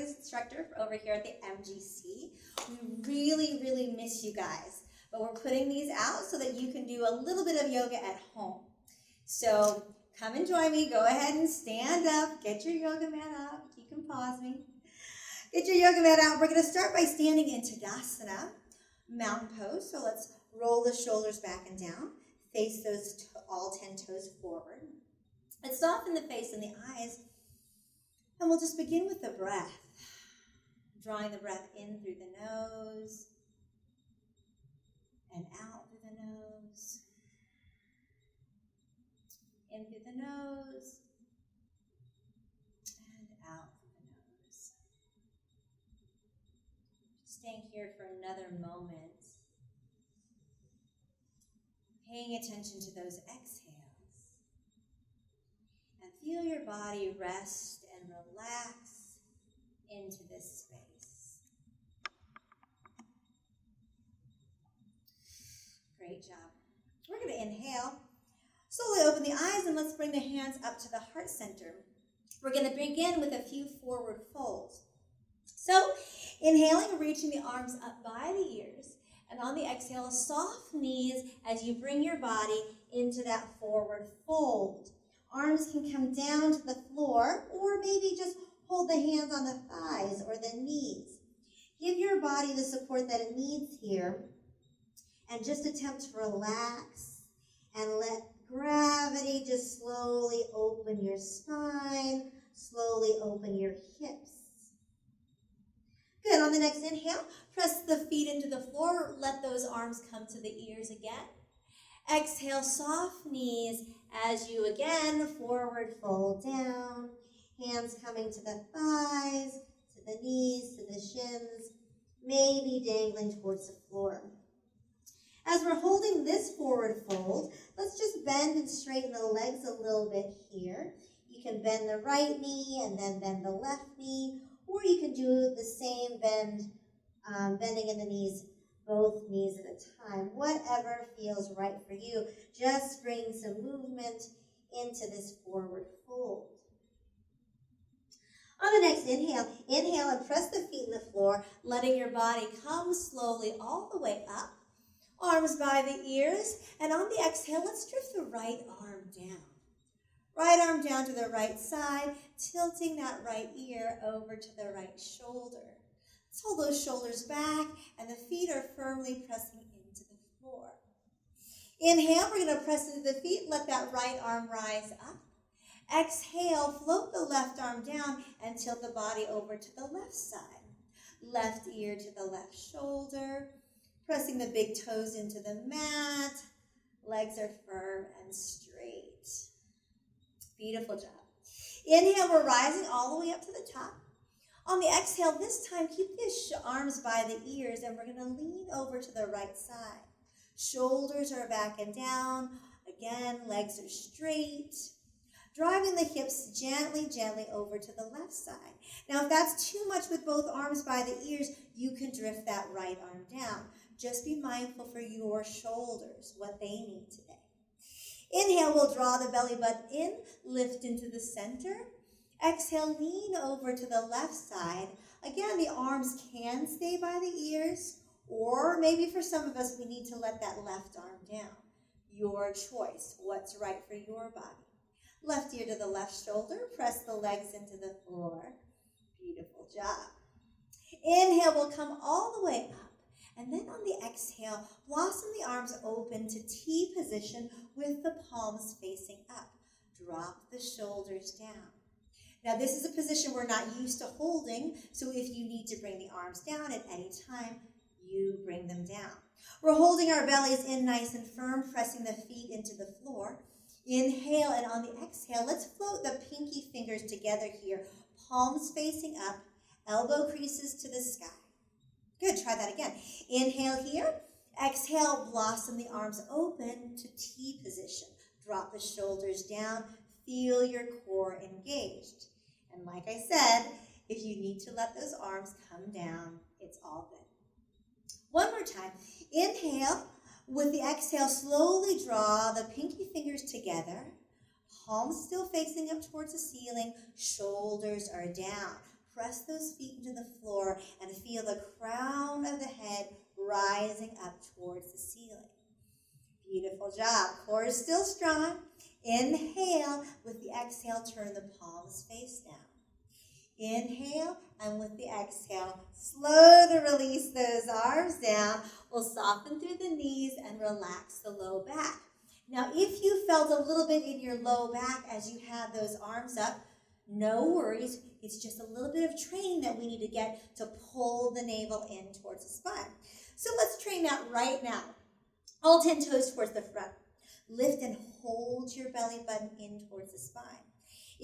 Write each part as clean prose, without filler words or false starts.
instructor over here at the MGC. We really, really miss you guys, but we're putting these out so that you can do a little bit of yoga at home. So come and join me. Go ahead and stand up. Get your yoga mat up. You can pause me. Get your yoga mat out. We're going to start by standing in Tadasana, mountain pose. So let's roll the shoulders back and down. Face those all 10 toes forward. Let's soften the face and the eyes. And we'll just begin with the breath. Drawing the breath in through the nose and out through the nose. In through the nose and out through the nose. Staying here for another moment. Paying attention to those exhales. And feel your body rest and relax into this space. Great job. We're going to inhale. Slowly open the eyes and let's bring the hands up to the heart center. We're going to begin with a few forward folds. So inhaling, reaching the arms up by the ears. And on the exhale, soft knees as you bring your body into that forward fold. Arms can come down to the floor or maybe just hold the hands on the thighs or the knees. Give your body the support that it needs here and just attempt to relax and let gravity just slowly open your spine, slowly open your hips. Good, on the next inhale, press the feet into the floor, let those arms come to the ears again. Exhale, soft knees as you again forward fold down. Hands coming to the thighs, to the knees, to the shins, maybe dangling towards the floor. As we're holding this forward fold, let's just bend and straighten the legs a little bit here. You can bend the right knee and then bend the left knee, or you can do the same bending in the knees, both knees at a time. Whatever feels right for you. Just bring some movement into this forward fold. On the next inhale, inhale and press the feet in the floor, letting your body come slowly all the way up. Arms by the ears, and on the exhale, let's drift the right arm down. Right arm down to the right side, tilting that right ear over to the right shoulder. Let's hold those shoulders back, and the feet are firmly pressing into the floor. Inhale, we're going to press into the feet, let that right arm rise up. Exhale, float the left arm down and tilt the body over to the left side. Left ear to the left shoulder. Pressing the big toes into the mat. Legs are firm and straight. Beautiful job. Inhale, we're rising all the way up to the top. On the exhale, this time, keep the arms by the ears, and we're going to lean over to the right side. Shoulders are back and down. Again, legs are straight. Driving the hips gently, gently over to the left side. Now, if that's too much with both arms by the ears, you can drift that right arm down. Just be mindful for your shoulders, what they need today. Inhale, we'll draw the belly button in, lift into the center. Exhale, lean over to the left side. Again, the arms can stay by the ears, or maybe for some of us, we need to let that left arm down. Your choice, what's right for your body. Left ear to the left shoulder, press the legs into the floor. Beautiful job. Inhale, we'll come all the way up. And then on the exhale, blossom the arms open to T position with the palms facing up. Drop the shoulders down. Now this is a position we're not used to holding, so if you need to bring the arms down at any time, you bring them down. We're holding our bellies in nice and firm, pressing the feet into the floor. Inhale, and on the exhale, let's float the pinky fingers together here. Palms facing up, elbow creases to the sky. Good, try that again. Inhale here. Exhale, blossom the arms open to T position. Drop the shoulders down. Feel your core engaged. And like I said, if you need to let those arms come down, it's all good. One more time. Inhale. With the exhale, slowly draw the pinky fingers together. Palms still facing up towards the ceiling. Shoulders are down. Press those feet into the floor and feel the crown of the head rising up towards the ceiling. Beautiful job. Core is still strong. Inhale. With the exhale, turn the palms face down. Inhale, and with the exhale, slow to release those arms down. We'll soften through the knees and relax the low back. Now, if you felt a little bit in your low back as you had those arms up, no worries. It's just a little bit of training that we need to get to pull the navel in towards the spine. So let's train that right now. All 10 toes towards the front. Lift and hold your belly button in towards the spine.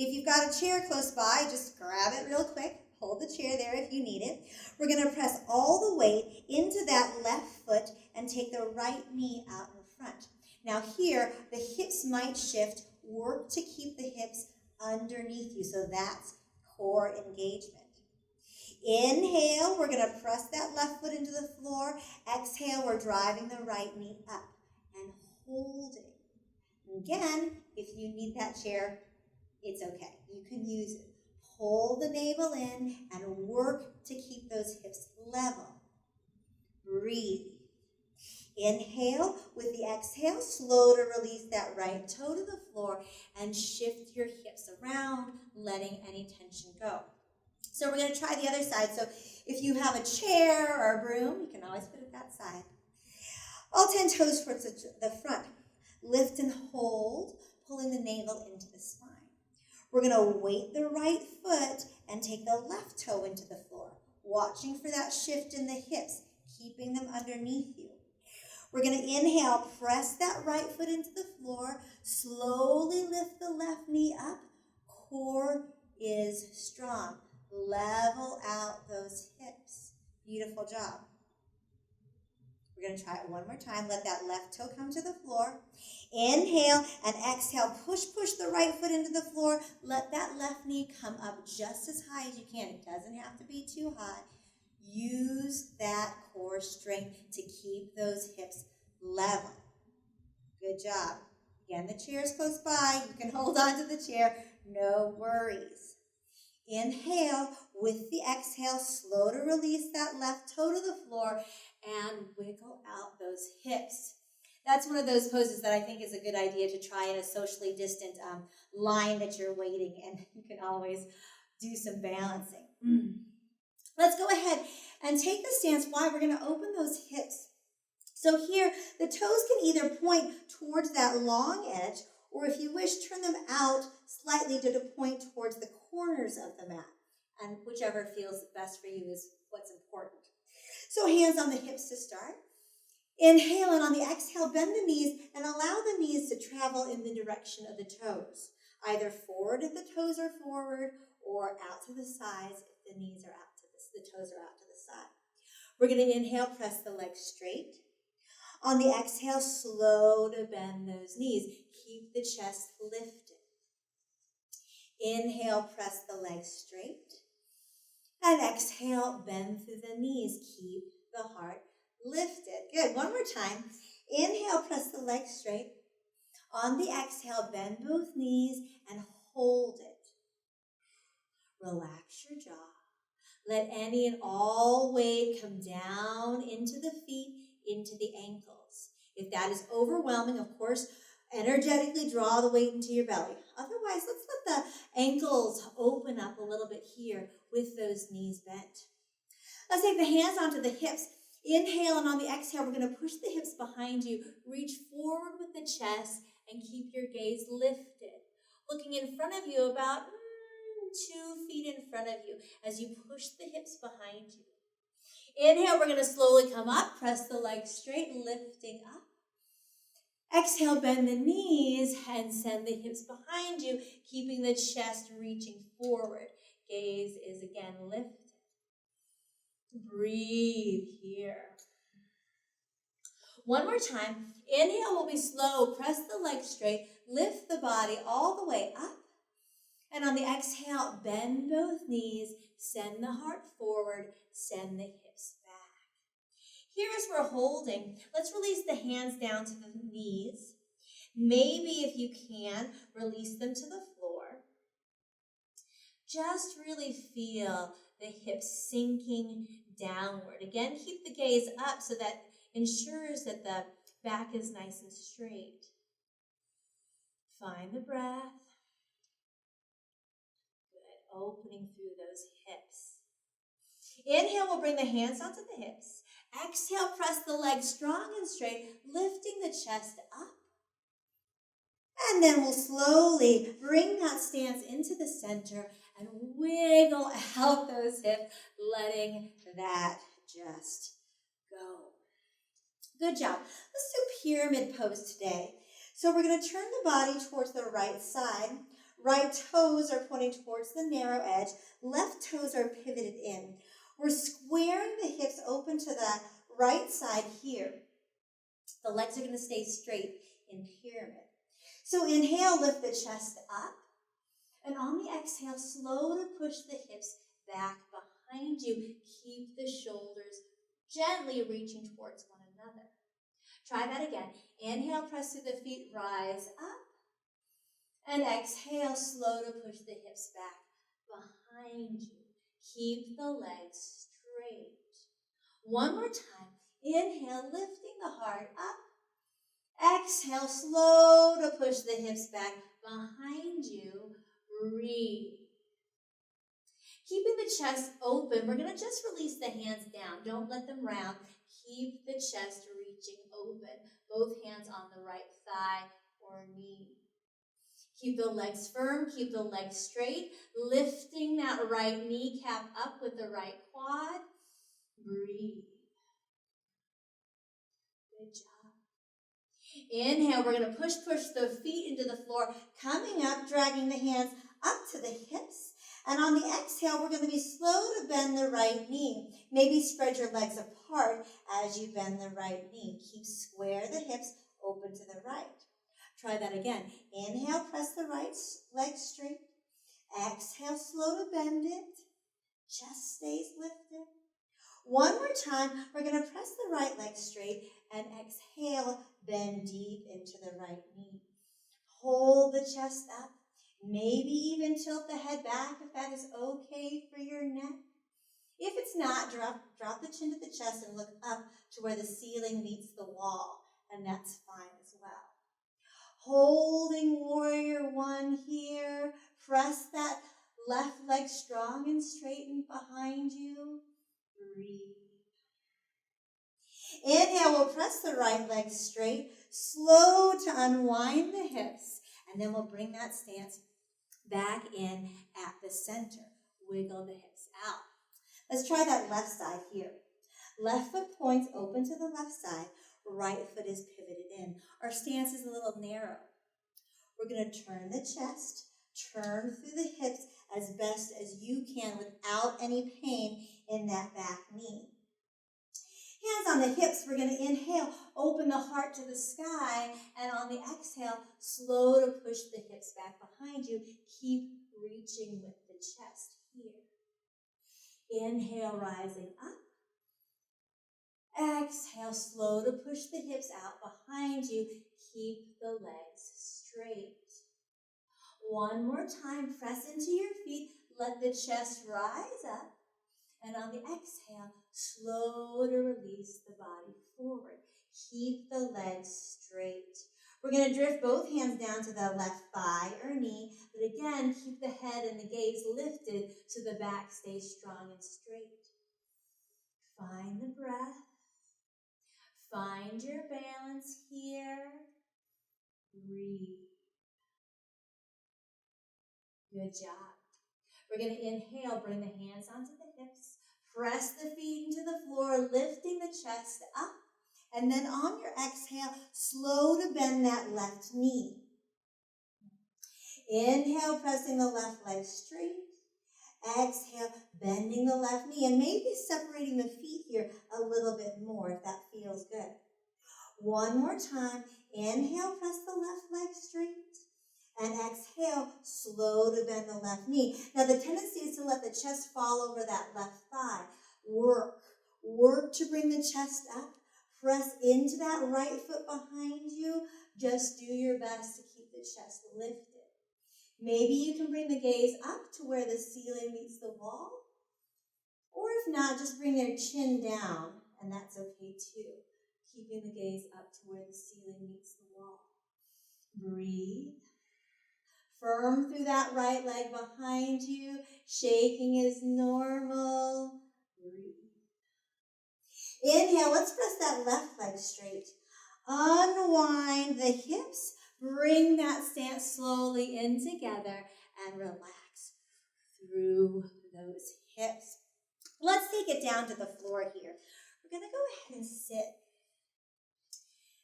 If you've got a chair close by, just grab it real quick. Hold the chair there if you need it. We're going to press all the weight into that left foot and take the right knee out in front. Now here, the hips might shift. Work to keep the hips underneath you. So that's core engagement. Inhale, we're going to press that left foot into the floor. Exhale, we're driving the right knee up and holding. Again, if you need that chair, it's okay. You can use it. Pull the navel in and work to keep those hips level. Breathe. Inhale. With the exhale, slow to release that right toe to the floor and shift your hips around, letting any tension go. So we're going to try the other side. So if you have a chair or a broom, you can always put it that side. All 10 toes towards the front. Lift and hold, pulling the navel into the spine. We're going to weight the right foot and take the left toe into the floor, watching for that shift in the hips, keeping them underneath you. We're going to inhale, press that right foot into the floor, slowly lift the left knee up. Core is strong. Level out those hips. Beautiful job. We're going to try it one more time. Let that left toe come to the floor. Inhale and exhale. Push the right foot into the floor. Let that left knee come up just as high as you can. It doesn't have to be too high. Use that core strength to keep those hips level. Good job. Again, the chair is close by. You can hold on to the chair. No worries. Inhale. With the exhale, slow to release that left toe to the floor and wiggle out those hips. That's one of those poses that I think is a good idea to try in a socially distant line that you're waiting, and you can always do some balancing. Let's go ahead and take the stance wide. We're going to open those hips. So here, the toes can either point towards that long edge, or if you wish, turn them out slightly to point towards the corners of the mat. And whichever feels best for you is what's important. So hands on the hips to start. Inhale, and on the exhale, bend the knees and allow the knees to travel in the direction of the toes. Either forward if the toes are forward, or out to the sides if the knees are out to the toes are out to the side. We're going to inhale, press the legs straight. On the exhale, slow to bend those knees. Keep the chest lifted. Inhale, press the legs straight. And exhale, bend through the knees. Keep the heart lifted. Good. One more time. Inhale, press the legs straight. On the exhale, bend both knees and hold it. Relax your jaw. Let any and all weight come down into the feet, into the ankles. If that is overwhelming, of course, energetically draw the weight into your belly. Otherwise, let's let the ankles open up a little bit here with those knees bent. Let's take the hands onto the hips. Inhale, and on the exhale, we're going to push the hips behind you. Reach forward with the chest and keep your gaze lifted. Looking in front of you, about 2 feet in front of you as you push the hips behind you. Inhale, we're going to slowly come up. Press the legs straight, lifting up. Exhale, bend the knees and send the hips behind you, keeping the chest reaching forward. Gaze is again lifted. Breathe here. One more time. Inhale will be slow. Press the legs straight. Lift the body all the way up. And on the exhale, bend both knees. Send the heart forward. Send the hips back. Here as we're holding, let's release the hands down to the knees. Maybe if you can, release them to the floor. Just really feel the hips sinking downward. Again, keep the gaze up so that ensures that the back is nice and straight. Find the breath. Good. Opening through those hips. Inhale, we'll bring the hands onto the hips. Exhale, press the legs strong and straight, lifting the chest up. And then we'll slowly bring that stance into the center and wiggle out those hips, letting that just go. Good job. Let's do pyramid pose today. So we're going to turn the body towards the right side. Right toes are pointing towards the narrow edge. Left toes are pivoted in. We're squaring the hips open to the right side here. The legs are going to stay straight in pyramid. So inhale, lift the chest up. And on the exhale, slow to push the hips back behind you. Keep the shoulders gently reaching towards one another. Try that again. Inhale, press through the feet, rise up. And exhale, slow to push the hips back behind you. Keep the legs straight. One more time. Inhale, lifting the heart up. Exhale, slow to push the hips back behind you. Breathe. Keeping the chest open, we're going to just release the hands down. Don't let them round. Keep the chest reaching open. Both hands on the right thigh or knee. Keep the legs firm. Keep the legs straight. Lifting that right kneecap up with the right quad. Breathe. Good job. Inhale, we're going to push the feet into the floor, coming up, dragging the hands up to the hips. And on the exhale, we're going to be slow to bend the right knee. Maybe spread your legs apart as you bend the right knee. Keep square the hips, open to the right. Try that again. Inhale, press the right leg straight. Exhale, slow to bend it. Chest stays lifted. One more time, we're going to press the right leg straight and exhale, bend deep into the right knee. Hold the chest up. Maybe even tilt the head back if that is okay for your neck. If it's not, drop the chin to the chest and look up to where the ceiling meets the wall, and that's fine as well. Holding warrior one here. Press that left leg strong and straightened behind you. Breathe. Inhale, we'll press the right leg straight. Slow to unwind the hips, and then we'll bring that stance back in at the center. Wiggle the hips out. Let's try that left side here. Left foot points open to the left side. Right foot is pivoted in. Our stance is a little narrow. We're going to turn the chest, turn through the hips as best as you can without any pain in that back knee. Hands on the hips, we're going to inhale, open the heart to the sky, and on the exhale, slow to push the hips back behind you. Keep reaching with the chest here. Inhale, rising up. Exhale, slow to push the hips out behind you. Keep the legs straight. One more time, press into your feet. Let the chest rise up. And on the exhale, slow to release the body forward. Keep the legs straight. We're going to drift both hands down to the left thigh or knee, but again, keep the head and the gaze lifted so the back stays strong and straight. Find the breath. Find your balance here. Breathe. Good job. We're going to inhale, bring the hands onto the hips. Press the feet into the floor, lifting the chest up. And then on your exhale, slow to bend that left knee. Inhale, pressing the left leg straight. Exhale, bending the left knee and maybe separating the feet here a little bit more if that feels good. One more time. Inhale, press the left leg straight. And exhale, slow to bend the left knee. Now the tendency is to let the chest fall over that left thigh. Work to bring the chest up. Press into that right foot behind you. Just do your best to keep the chest lifted. Maybe you can bring the gaze up to where the ceiling meets the wall, or if not, just bring their chin down, and that's okay too. Keeping the gaze up to where the ceiling meets the wall. Breathe. Firm through that right leg behind you. Shaking is normal. Breathe. Inhale, let's press that left leg straight. Unwind the hips. Bring that stance slowly in together and relax through those hips. Let's take it down to the floor here. We're going to go ahead and sit.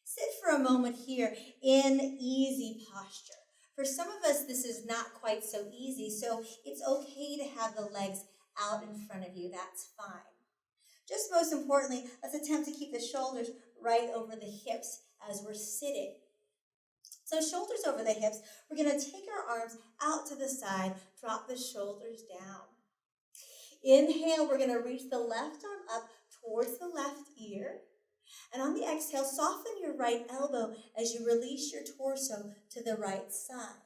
Sit for a moment here in easy posture. For some of us, this is not quite so easy, so it's okay to have the legs out in front of you. That's fine. Just most importantly, let's attempt to keep the shoulders right over the hips as we're sitting. So shoulders over the hips, we're going to take our arms out to the side, drop the shoulders down. Inhale, we're going to reach the left arm up towards the left ear. And on the exhale, soften your right elbow as you release your torso to the right side.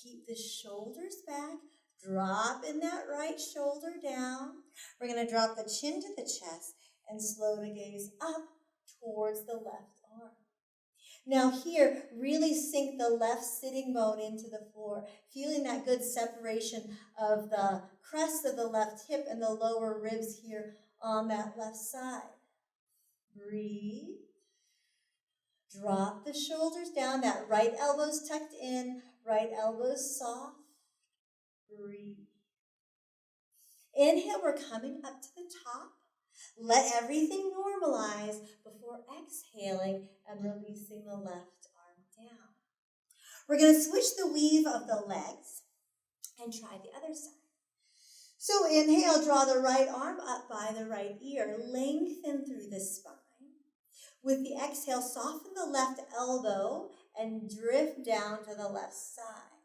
Keep the shoulders back. Drop in that right shoulder down. We're going to drop the chin to the chest and slow the gaze up towards the left arm. Now here, really sink the left sitting bone into the floor, feeling that good separation of the crest of the left hip and the lower ribs here on that left side. Breathe. Drop the shoulders down. That right elbow's tucked in, right elbow's soft. Breathe. Inhale, we're coming up to the top. Let everything normalize before exhaling and releasing the left arm down. We're going to switch the weave of the legs and try the other side. So inhale, draw the right arm up by the right ear. Lengthen through the spine. With the exhale, soften the left elbow and drift down to the left side.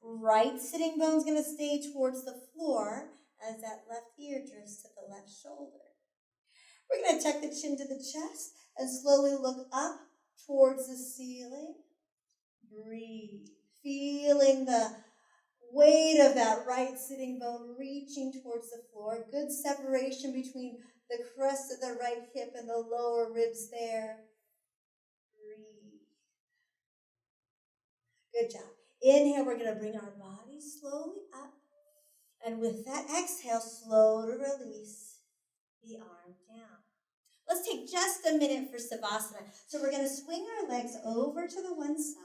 Right sitting bone's going to stay towards the floor as that left ear drifts to the left shoulder. We're going to tuck the chin to the chest and slowly look up towards the ceiling. Breathe, feeling the weight of that right sitting bone reaching towards the floor. Good separation between the crest of the right hip and the lower ribs there. Breathe. Good job. Inhale, we're going to bring our body slowly up. And with that exhale, slow to release the arm down. Let's take just a minute for Savasana. So we're going to swing our legs over to the one side.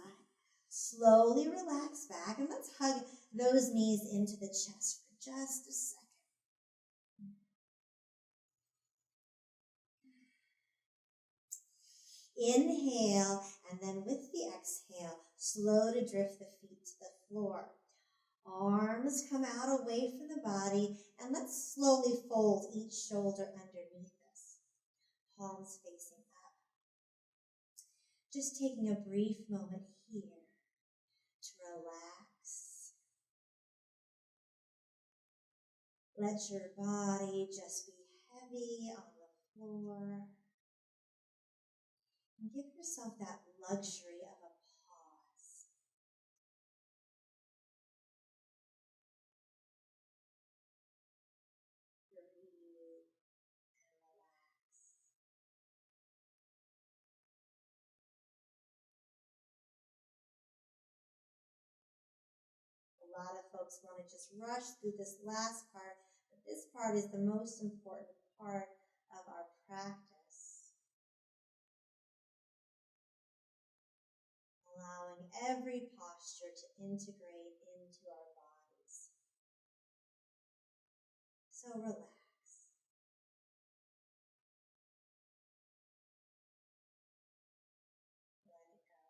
Slowly relax back. And let's hug those knees into the chest for just a second. Inhale, and then with the exhale, slow to drift the feet to the floor. Arms come out away from the body, and let's slowly fold each shoulder underneath us. Palms facing up. Just taking a brief moment here to relax. Let your body just be heavy on the floor. And give yourself that luxury of a pause. Breathe and relax. A lot of folks want to just rush through this last part, but this part is the most important part of our practice. Allowing every posture to integrate into our bodies. So relax. Let it go.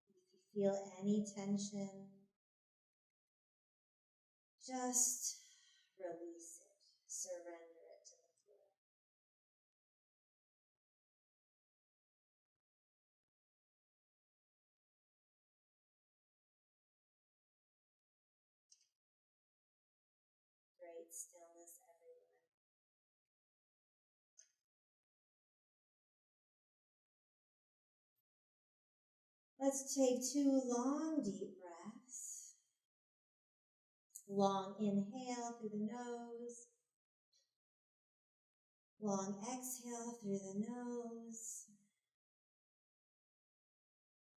If you feel any tension, just release it, surrender it to the floor. complete stillness, everyone. Let's take 2 long, deep breaths. Long inhale through the nose. Long exhale through the nose.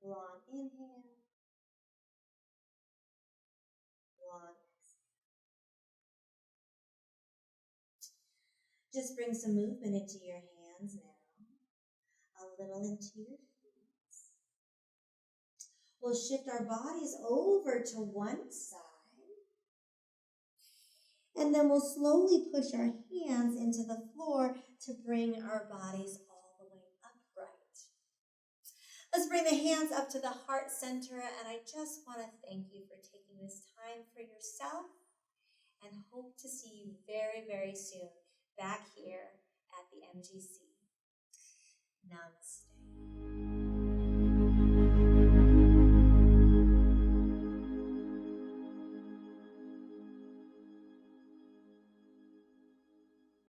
Long inhale. Long exhale. Just bring some movement into your hands now. A little into your feet. We'll shift our bodies over to one side. And then we'll slowly push our hands into the floor to bring our bodies all the way upright. Let's bring the hands up to the heart center, and I just want to thank you for taking this time for yourself and hope to see you very, very soon back here at the MGC. Namaste.